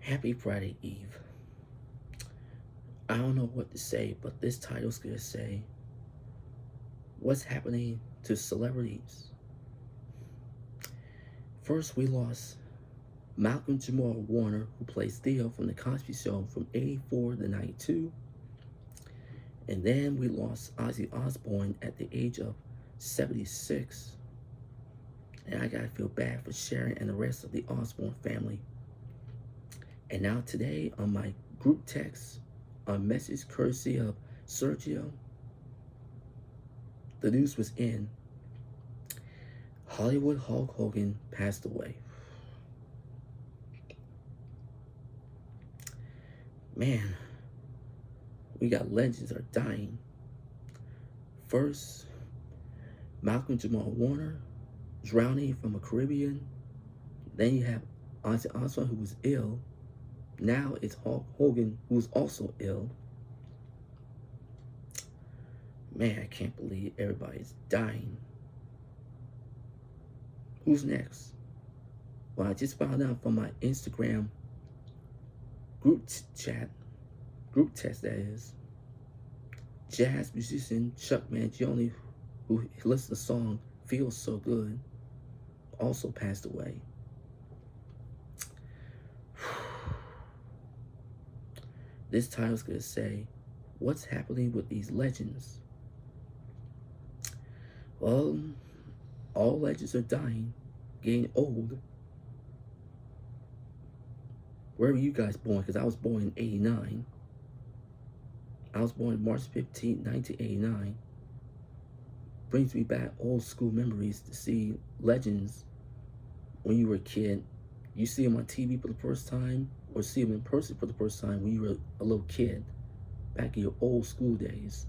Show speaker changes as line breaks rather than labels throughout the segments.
Happy Friday Eve. I don't know what to say, but this title's gonna say what's happening to celebrities. First, we lost Malcolm Jamal Warner, who plays Theo from The Cosby Show from 84 to 92. And then we lost Ozzy Osbourne at the age of 76. And I gotta feel bad for Sharon and the rest of the Osbourne family. And now today on my group text, a message courtesy of Sergio, the news was in. Hollywood Hulk Hogan passed away. Man, we got legends are dying. First, Malcolm Jamal Warner drowning from a Caribbean. Then you have Ozzy Osbourne, who was ill. Now it's Hulk Hogan, who's also ill. Man, I can't believe everybody's dying. Who's next? Well, I just found out from my Instagram group text that is, jazz musician Chuck Mangione, who listens to the song Feels So Good, also passed away. This title's gonna say, what's happening with these legends? Well, all legends are dying, getting old. Where were you guys born? Because I was born in 89. I was born March 15, 1989. Brings me back old school memories to see legends when you were a kid. You see them on TV for the first time or see them in person for the first time when you were a little kid, back in your old school days.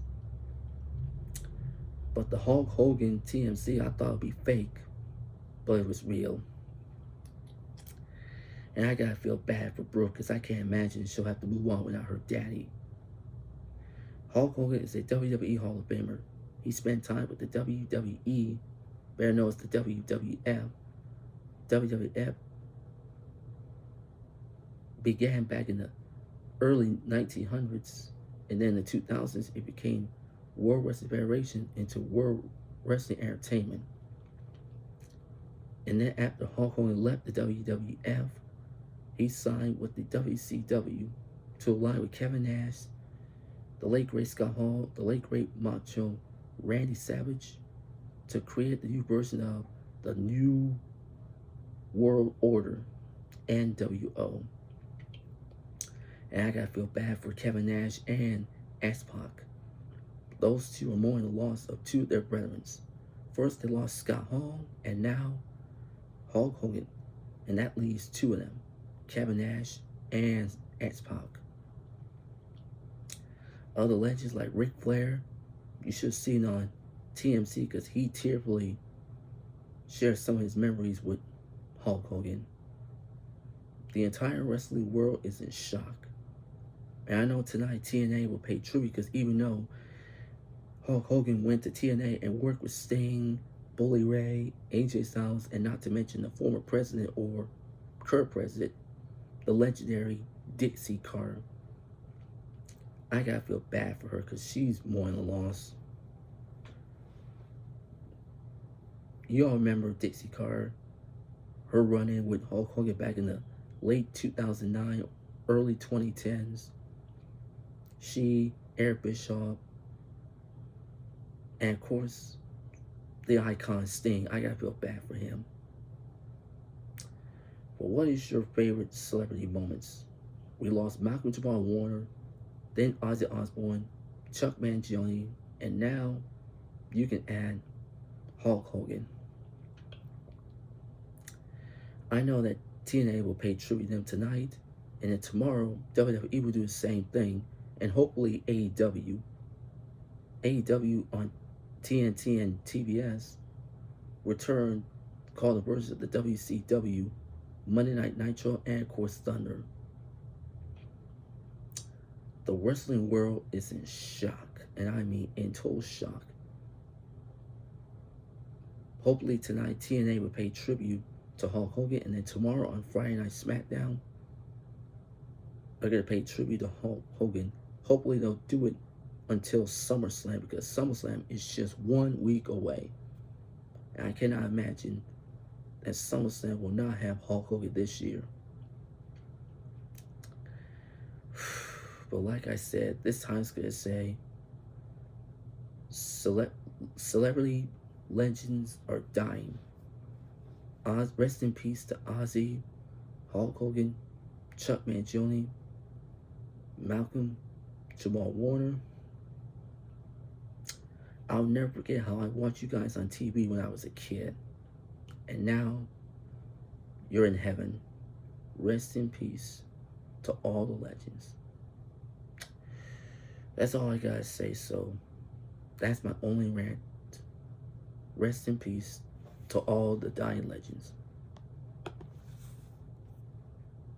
But the Hulk Hogan TMC, I thought it'd be fake, but it was real. And I gotta feel bad for Brooke because I can't imagine she'll have to move on without her daddy. Hulk Hogan is a WWE Hall of Famer. He spent time with the WWE, better known as the WWF. WWF began back in the early 1900s, and then in the 2000s it became World Wrestling Federation into World Wrestling Entertainment. And then after Hulk Hogan left the WWF, he signed with the WCW to align with Kevin Nash, the late great Scott Hall, the late great Macho Randy Savage, to create the new version of the New World Order, NWO. And I gotta feel bad for Kevin Nash and X-Pac. Those two are mourning the loss of two of their brethren. First, they lost Scott Hall, and now Hulk Hogan. And that leaves two of them, Kevin Nash and X-Pac. Other legends like Ric Flair, you should have seen on TMC because he tearfully shared some of his memories with Hulk Hogan. The entire wrestling world is in shock. And I know tonight TNA will pay tribute because even though Hulk Hogan went to TNA and worked with Sting, Bully Ray, AJ Styles, and not to mention the former president or current president, the legendary Dixie Carter. I gotta feel bad for her because she's mourning the loss. You all remember Dixie Carter, her run-in with Hulk Hogan back in the late 2009, early 2010s. She, Eric Bischoff, and of course, the icon Sting. I gotta feel bad for him. But what is your favorite celebrity moments? We lost Malcolm Jamal Warner, then Ozzy Osbourne, Chuck Mangione, and now you can add Hulk Hogan. I know that TNA will pay tribute to them tonight, and then tomorrow WWE will do the same thing, and hopefully AEW. AEW on TNT and TBS return call the version of the WCW, Monday Night Nitro, and of course Thunder. The wrestling world is in shock, and I mean in total shock. Hopefully tonight TNA will pay tribute to Hulk Hogan, and then tomorrow on Friday Night SmackDown, are going to pay tribute to Hogan. Hopefully they'll do it until SummerSlam, because SummerSlam is just 1 week away. And I cannot imagine that SummerSlam will not have Hulk Hogan this year. But like I said, this time it's going to say celebrity legends are dying. Rest in peace to Ozzy, Hulk Hogan, Chuck Mangione, Malcom, Jamal Warner. I'll never forget how I watched you guys on TV when I was a kid. And now, you're in heaven. Rest in peace to all the legends. That's all I gotta say, so that's my only rant. Rest in peace to all the dying legends.